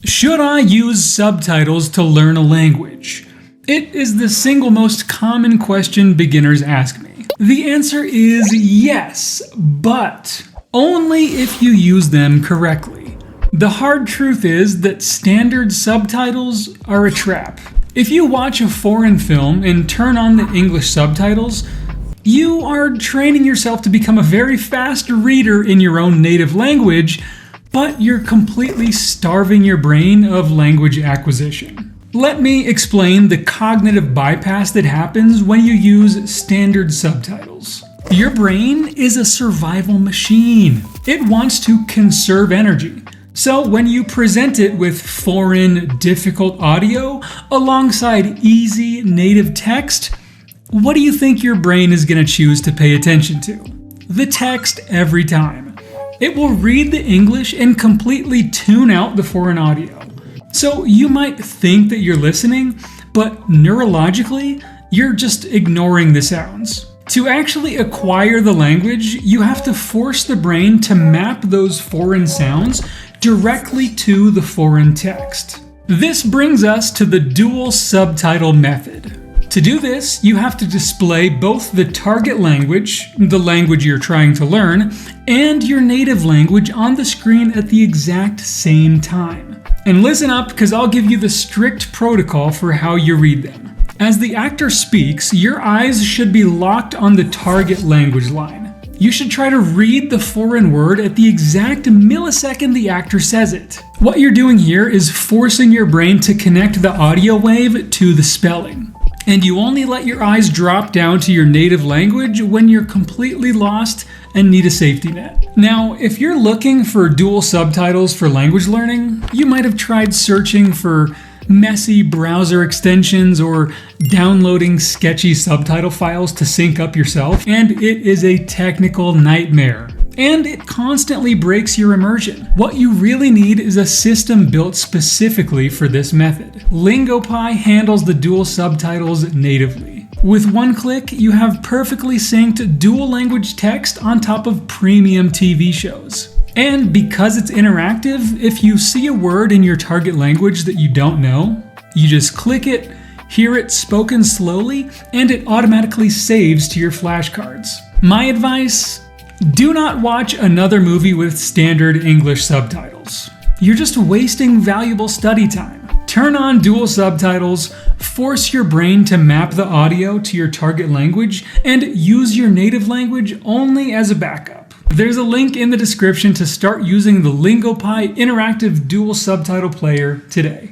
Should I use subtitles to learn a language? It is the single most common question beginners ask me. The answer is yes, but only if you use them correctly. The hard truth is that standard subtitles are a trap. If you watch a foreign film and turn on the English subtitles, you are training yourself to become a very fast reader in your own native language, but you're completely starving your brain of language acquisition. Let me explain the cognitive bypass that happens when you use standard subtitles. Your brain is a survival machine. It wants to conserve energy. So when you present it with foreign, difficult audio alongside easy native text, what do you think your brain is going to choose to pay attention to? The text every time. It will read the English and completely tune out the foreign audio. So you might think that you're listening, but neurologically, you're just ignoring the sounds. To actually acquire the language, you have to force the brain to map those foreign sounds directly to the foreign text. This brings us to the dual subtitle method. To do this, you have to display both the target language, the language you're trying to learn, and your native language on the screen at the exact same time. And listen up, because I'll give you the strict protocol for how you read them. As the actor speaks, your eyes should be locked on the target language line. You should try to read the foreign word at the exact millisecond the actor says it. What you're doing here is forcing your brain to connect the audio wave to the spelling. And you only let your eyes drop down to your native language when you're completely lost and need a safety net. Now, if you're looking for dual subtitles for language learning, you might have tried searching for messy browser extensions or downloading sketchy subtitle files to sync up yourself, and it is a technical nightmare. And it constantly breaks your immersion. What you really need is a system built specifically for this method. Lingopie handles the dual subtitles natively. With one click, you have perfectly synced dual language text on top of premium TV shows. And because it's interactive, if you see a word in your target language that you don't know, you just click it, hear it spoken slowly, and it automatically saves to your flashcards. My advice: do not watch another movie with standard English subtitles. You're just wasting valuable study time. Turn on dual subtitles, force your brain to map the audio to your target language, and use your native language only as a backup. There's a link in the description to start using the Lingopie interactive dual subtitle player today.